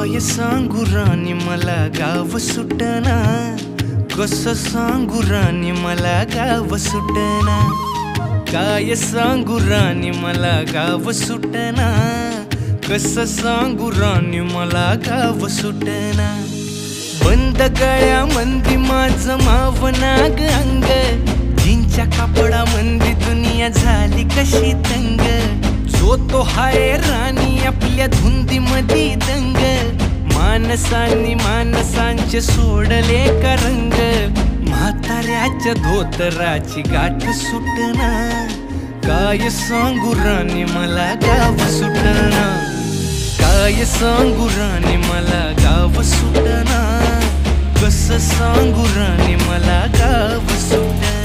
काय सांगू राणी मला गाव सुटना, कसं सांगू राणी मला गाव सुटना। काय सांगू राणी मला गाव सुटना, कसं सांगू राणी मला गाव सुटना। बंद गळ्यामंदी माझं मावनाग अंग, जीनच्या कापडामंदी दुनिया झाली कशी तंग। जो तो हाय राणी आपल्या धुंदीमधी दंग, माणसांनी माणसांचे सोडले का रंग। म्हाताऱ्याच्या धोतराची गाठ सुटना, काय सांगू राणी मला गाव सुटना। काय सांगू राणी मला गाव सुटना, कसं सांगू राणी मला गाव सुटना।